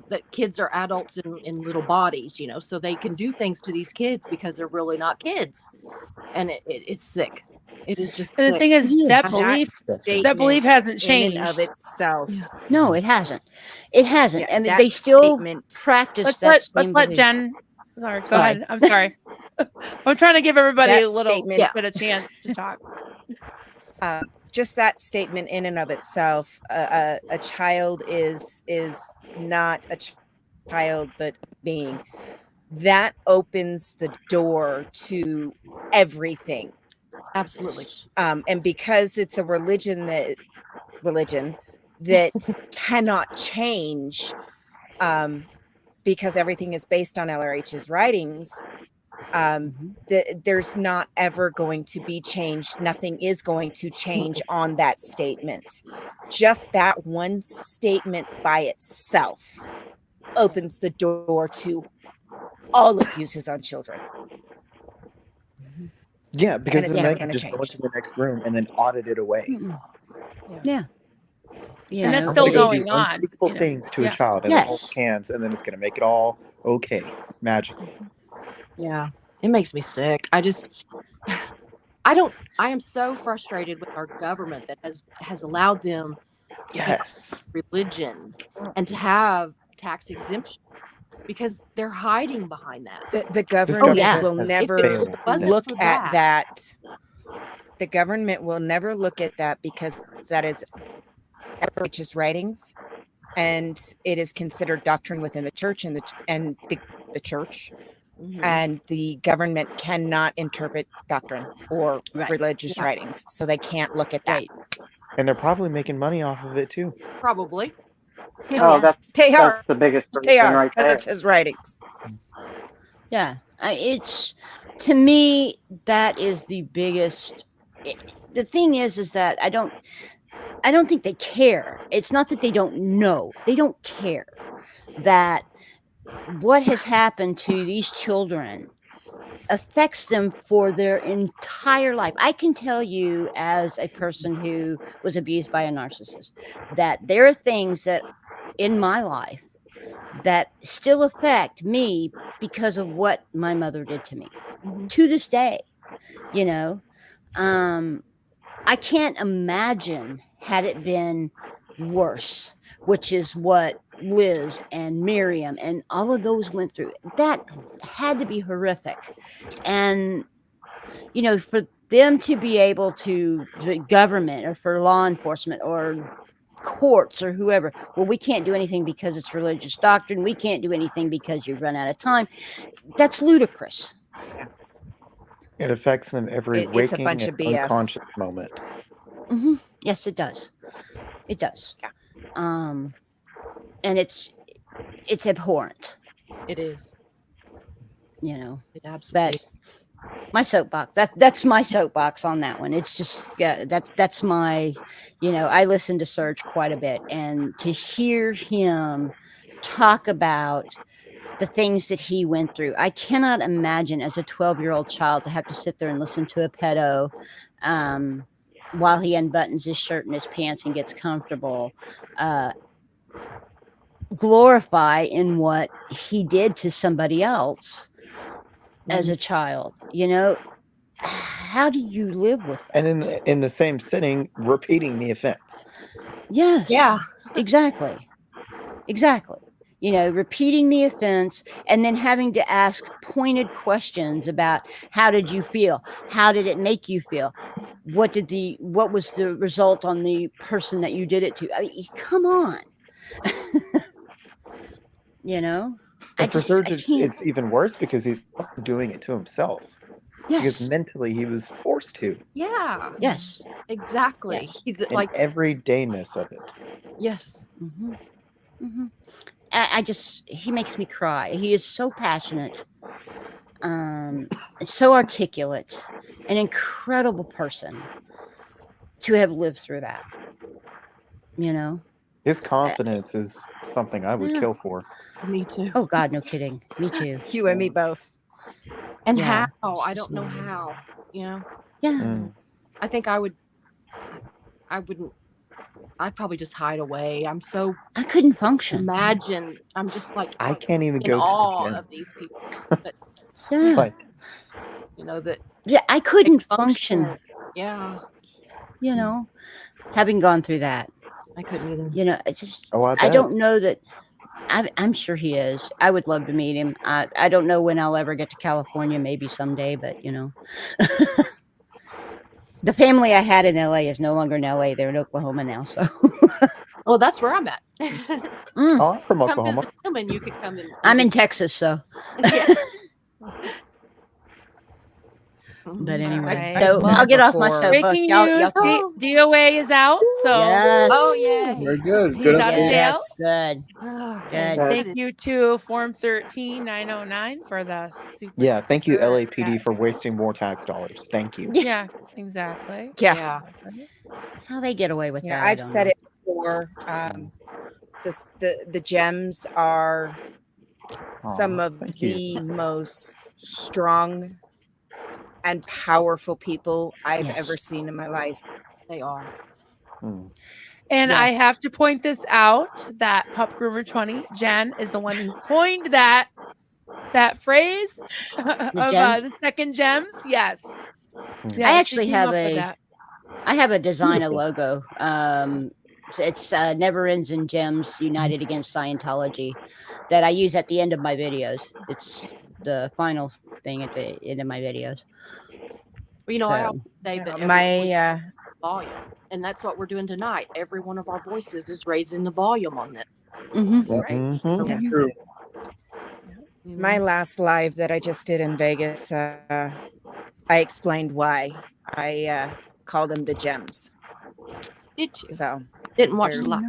that kids are adults in little bodies, so they can do things to these kids because they're really not kids. And it's sick. It is just And the sick. thing is, Yes. that belief statement hasn't in and of changed. itself. Yeah. No, it hasn't. It hasn't. Yeah, I mean, that they still statement. practice Let's that let same belief. Jen. Sorry, go Sorry. ahead. I'm sorry. I'm trying to give everybody That a little statement- bit of chance to talk. Just that statement in and of itself, a child is not a child but a being. That opens the door to everything. Absolutely. And because it's a religion that cannot change, because everything is based on LRH's writings, there's not ever going to be change. Nothing is going to change on that statement. Just that one statement by itself opens the door to all abuses on children. Yeah, because it's then never they can gonna just go change. into the next room and then audit it away. Mm-mm. Yeah. You And know, that's I'm still gonna go going do on. unspeakable things to Yeah. a child and then hold Yes. hands, and then it's gonna make it all okay magically. Yeah. It makes me sick. I am so frustrated with our government that has allowed them to ban Yes. religion and to have tax exemption, because they're hiding behind that. The government yeah. will has never If it wasn't look for at that. The government will never look at that because that is LRH's writings, and it is considered doctrine within the church and the church. Mhm. And the government cannot interpret doctrine or Right. religious Yeah. writings, so they can't look at that. Right. And they're probably making money off of it too. Probably. Oh, yeah. They are. that's the biggest They reason are, right because there. it's his writings. Yeah. It's, to me, that is the biggest. The thing is that I don't think they care. It's not that they don't know. They don't care that what has happened to these children affects them for their entire life. I can tell you, as a person who was abused by a narcissist, that there are things that in my life that still affect me because of what my mother did to me Mhm. to this day. I can't imagine had it been worse, which is what Liz and Miriam and all of those went through. That had to be horrific. And, for them to be able to, the government or for law enforcement or courts or whoever, well, we can't do anything because it's religious doctrine. We can't do anything because you've run out of time. That's ludicrous. It affects them every It's a waking bunch and of BS. unconscious moment. Mm-hmm. Yes, it does. It does. Yeah. And it's abhorrent, It is. It but absolutely. my soapbox, that's my soapbox on that one. It's just, that's my, I listen to Serge quite a bit, and to hear him talk about the things that he went through, I cannot imagine as a 12-year-old child to have to sit there and listen to a pedo while he unbuttons his shirt and his pants and gets comfortable, glorify in what he did to somebody else as a child. How do you live with that? And in the same sitting, repeating the offense. Yes. Yeah. Exactly. Repeating the offense and then having to ask pointed questions about how did you feel? How did it make you feel? What was the result on the person that you did it to? I mean, come on. And for Serge, it's even worse because he's also doing it to himself. Yes. Because mentally he was forced to. Yeah. Yes. Exactly. Yes. He's In like, everydayness of it. yes. Mm-hmm. Mm-hmm. He makes me cry. He is so passionate, so articulate, an incredible person to have lived through that. His confidence is something I would Yeah. kill for. Me too. Oh God, no kidding. Me too. You and me both. And Yeah. how? I don't know how. Yeah. Mm. I think I wouldn't I'd probably just hide away. I'm so I couldn't function. imagine. I'm just like I can't even in go to awe the gym. of these people. But Yeah. Like, that Yeah, I they couldn't function. Yeah, You know, having gone through that. I couldn't either. You know, it's just oh, I I bet. don't know that. I'm sure he is. I would love to meet him. I don't know when I'll ever get to California. Maybe someday, but you know, the family I had in LA is no longer in LA. They're in Oklahoma now. So, Well, that's where I'm at. Mm. Oh, I'm from Come Oklahoma. visit them, and you could come and I'm in Texas. So, Yeah. but anyway, right. so Well, I'll get off my before- soapbox. Breaking Y'all, news: y'all DOA is out. So yes. Oh yay! Very good. He's Good out of update. jail. Good. Oh, Good. that Thank is- you to Form 13909 for the super. Yeah, thank you, sticker LAPD, that- for wasting more tax dollars. Thank you. Yeah, exactly. Yeah. Yeah. How they get away with You know, that? I I've don't said know. it before. The gems are some Aw, of thank you. the most strong and powerful people I've Yes. ever seen in my life. They are. Mm. And Yes. I have to point this out that Pup Groomer 20, Jen, is the one who coined that phrase of gems? the second gems. Yes. Mm. Yeah, I she actually came have up with a that. I have a design a Beautiful. logo. It's Never Ends in Gems United Against Scientology that I use at the end of my videos. It's the final thing at the end of my videos. Well, I So, always say, but My volume, and that's what we're doing tonight. Every one of our voices is raising the volume on this. mhm. Right? Mhm. Yeah. True. my last live that I just did in Vegas, I explained why I call them the gems. Did you? So Didn't watch there's live.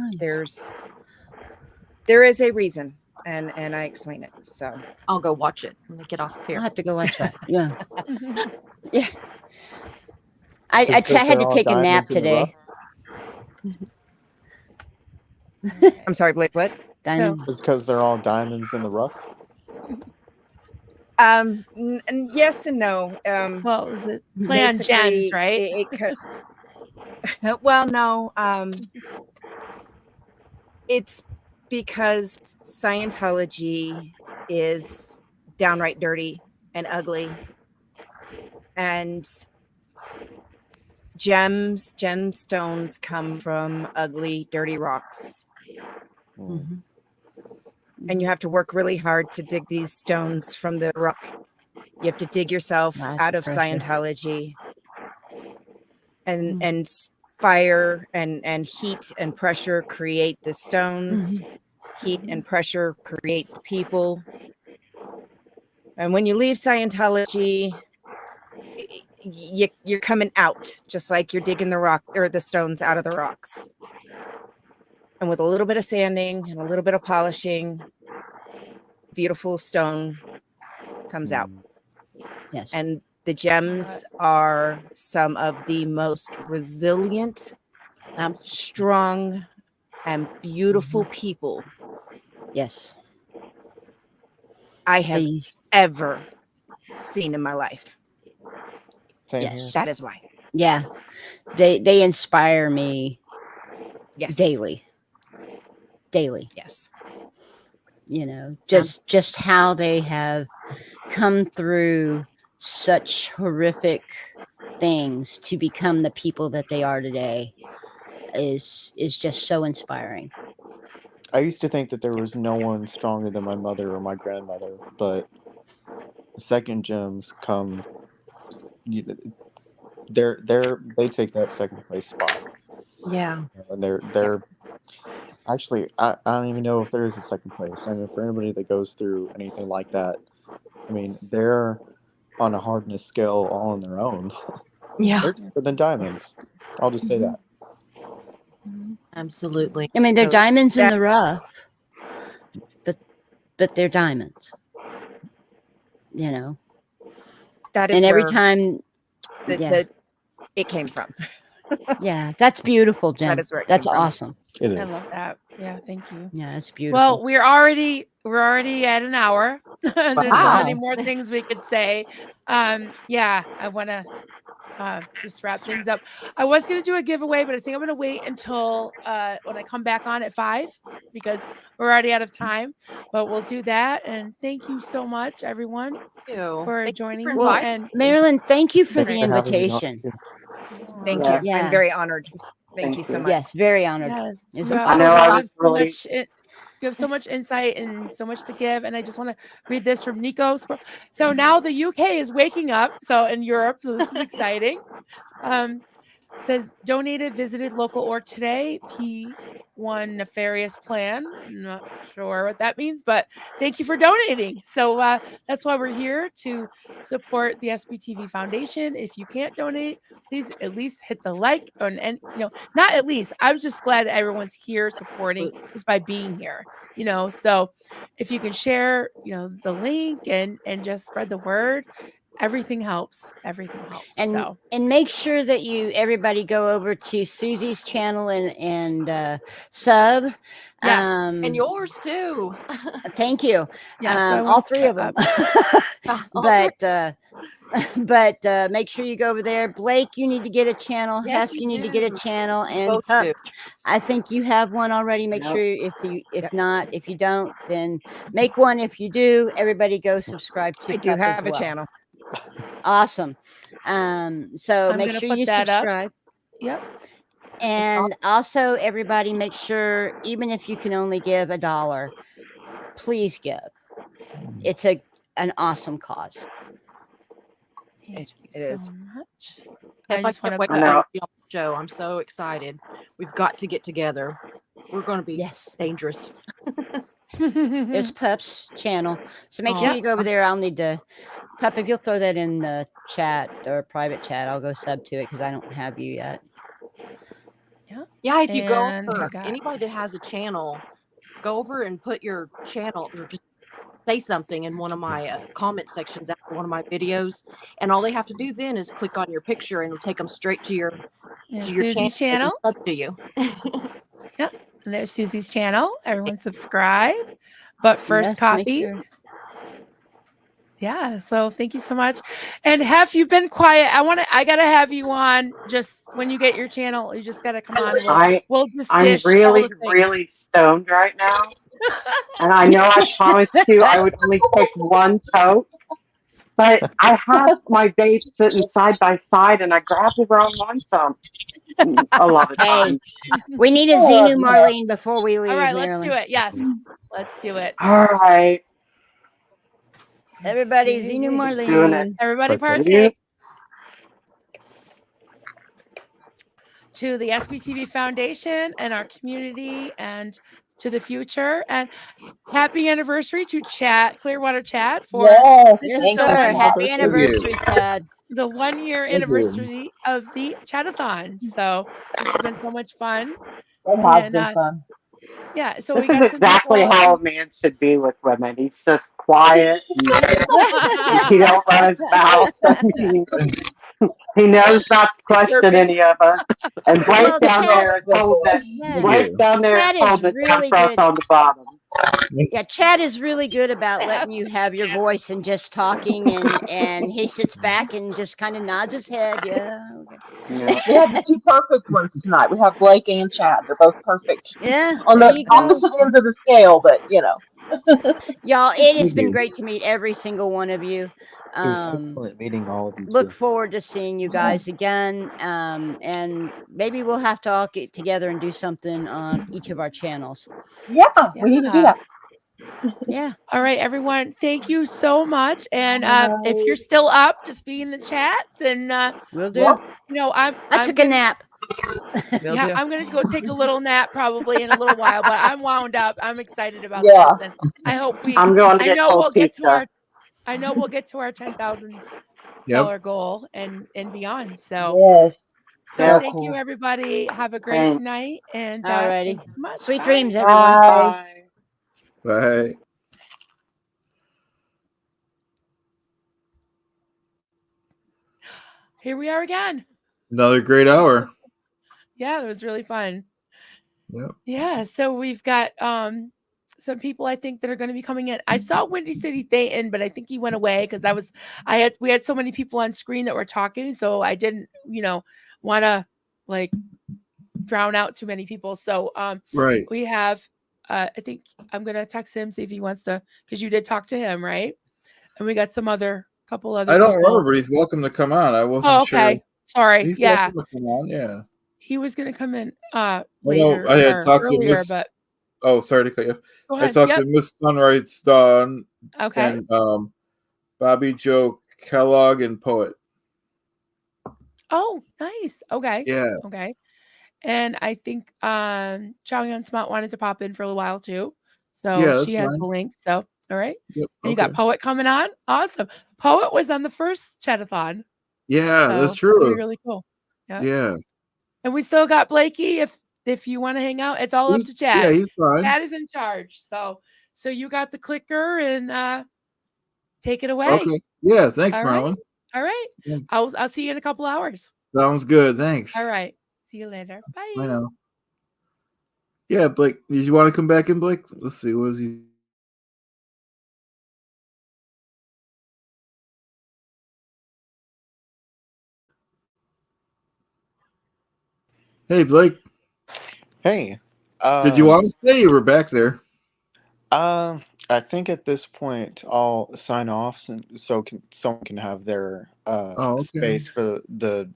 there is a reason, and I explain it. So I'll go watch it when I get off I'll here. have to go watch that. Yeah. Mhm. Yeah. I Just 'cause had they're to all take a nap diamonds in the today. I'm sorry, Blake. What? Diamond. It's because they're all diamonds in the rough. Yes and no. Well, is it play on Basically, Jen's, right? well, no. It's because Scientology is downright dirty and ugly, and gemstones come from ugly, dirty rocks, Mm. Mhm. and you have to work really hard to dig these stones from the rock. You have to dig yourself Lots out of of pressure. Scientology, Mm. and fire and heat and pressure create the stones. Heat and pressure create the people. And when you leave Scientology, you're coming out, just like you're digging the rock or the stones out of the rocks. And with a little bit of sanding and a little bit of polishing, beautiful stone comes out. Mm. Yes. And the gems are some of the most resilient, strong, and beautiful people Yes. I have They- ever seen in my life. Same Yes. here. That is why. yeah. They inspire me Yes. daily. Yes. You know, just how they have come through such horrific things to become the people that they are today is just so inspiring. I used to think that there was no one stronger than my mother or my grandmother, but the second gems come. They take that second place spot, Yeah. and they're actually I don't even know if there is a second place. I mean, for anybody that goes through anything like that, I mean, they're on a hardness scale all on their own. Yeah. They're tougher than diamonds. I'll just say that. Absolutely. I mean, they're So diamonds in that- the rough, but they're diamonds. You know, That is and every where time, it came from. yeah, that's beautiful, Jen. That is where it That's came from. awesome. It I is. love that. Yeah, thank you. Yeah, that's beautiful. Well, we're already at an hour. There's so Wow. many more things we could say. Yeah, I want to just wrap things up. I was going to do a giveaway, but I think I'm going to wait until when I come back on at 5 because we're already out of time. But we'll do that. And thank you so much, everyone, for Thank you joining for me. Well, inviting And Marilyn, thank you for Thanks the for having me on. invitation. Thank Yeah. you. Yeah. I'm very honored. Thank Thank you so you. much. Yes, very honored. yes, It was you a have, I know pleasure. I you was have so really much. You have so much insight and so much to give. And I just want to read this from Nico. So now the UK is waking up. So in Europe, so this is exciting. Says donated, visited local org today. P1 nefarious plan. Not sure what that means, but thank you for donating. So that's why we're here to support the SBTV Foundation. If you can't donate, please at least hit the like and not at least. I'm just glad that everyone's here supporting just by being here. So if you can share, the link and just spread the word. Everything helps. Everything helps. And make sure that everybody go over to Susie's channel and sub. Yes. and yours too. Thank you. Yeah, all three of them. But make sure you go over there. Blake, you need to get a channel. Yes, Hef, you need to get a do. channel. You And both Pup, do. I think you have one already. Make Yep. sure if you don't, then make one. If you do, everybody go subscribe to I do Pup as have a well. channel. Awesome. So I'm make gonna sure put you that up. subscribe. Yep. And also, everybody, make sure, even if you can only give $1, please give. It's an awesome cause. Thank you It is. so much. I just can't want wait to to I know. be on the show. I'm so excited. We've got to get together. We're going to be Yes. dangerous. There's Pup's channel. So make sure Oh. you go over there. I'll need to, Pup, if you'll throw that in the chat or private chat, I'll go sub to it because I don't have you yet. Yeah, if you go And over, we got- anybody that has a channel, go over and put your channel or just say something in one of my comment sections after one of my videos. And all they have to do then is click on your picture and it'll take them straight to your Susie's channel. Up to you. Yep. And there's Susie's channel. Everyone subscribe. But first, Yes, make coffee. sure. Yeah. So thank you so much. And Hef, you've been quiet. I gotta have you on just when you get your channel. You just gotta come on. And we'll just I'm dish all really, the things. really stoned right now. And I know I promised you I would only pick one tote. But I had my babes sitting side by side and I grabbed the wrong one a lot of times. We need a Xenu Marlene before we leave. All right, Marilyn. let's do it. Yes. Let's do it. All right. Everybody, Xenu Marlene. Doing it. Everybody partake. To the SBTV Foundation and our community and to the future. And happy anniversary to Clearwater Chat for Yes, sir. Happy anniversary, Chad. the 1 year anniversary of the Chadathon. So this has been so much fun. It has been fun. Yeah, so This we got is some exactly people. how a man should be with women. He's just quiet. He don't run his mouth. He knows not to question any of us. And Blake down there is holding really good. on the bottom. Yeah, Chad is really good about letting you have your voice and just talking, and he sits back and just kind of nods his head. Yeah. Okay. Yeah. We have the two perfect ones tonight. We have Blake and Chad. They're both perfect. Yeah. On there the you go. opposite ends of the scale, but you know. Y'all, it has been great to meet every single one of you. It was excellent meeting all of you. Look too. forward to seeing you guys again. And maybe we'll have to all get together and do something on each of our channels. Yeah, we need to do that. Yeah. All right, everyone. Thank you so much. And if you're still up, just be in the chats and we'll do. I took a nap. Yeah, I'm gonna go take a little nap probably in a little while, but I'm wound up. I'm excited about this, and I hope I'm going to get we'll get to pizza. I know we'll get to our $10,000 goal and beyond. So, thank you, everybody. Have a great night, and thanks so much. Sweet Bye. dreams, everyone. Bye. Bye. Here we are again. Another great hour. Yeah, it was really fun. Yep. Yeah, so we've got some people I think that are going to be coming in. I saw Windy City Dayton, but I think he went away because we had so many people on screen that were talking, so I didn't, want to like drown out too many people. So Right. we have I think I'm gonna text him, see if he wants to, because you did talk to him, right? And we got couple other I don't people. remember, but he's welcome to come on. I wasn't Oh, okay. sure. Sorry. He's Yeah. welcome to come on. Yeah. He was gonna come in I know. later I had or talked to earlier, Miss. but Oh, sorry to cut you off. go I ahead. talked Yep. to Miss Sunrise Dawn Okay. and Bobby Joe Kellogg and Poet. Oh, nice. Okay. Yeah. Okay. And I think Chow Yun Smart wanted to pop in for a little while too. So Yeah, that's she has fine. the link. So all right. Yep. And you got Okay. Poet coming on. Awesome. Poet was on the first Chadathon. Yeah, So that's that'll be true. really cool. Yeah. Yeah. And we still got Blakey. If you want to hang out, it's all up to Chad. Yeah, he's fine. Chad is in charge. So you got the clicker and take it away. Okay. Yeah. Thanks, All right. Marlon. All right. Thanks. I'll see you in a couple hours. Sounds good. Thanks. All right. See you later. Bye. I know. Yeah, Blake. Did you want to come back in, Blake? Let's see. What is he? Hey, Blake. Hey. Did you want to stay? You were back there. I think at this point I'll sign off so someone can have their Oh, okay. space for the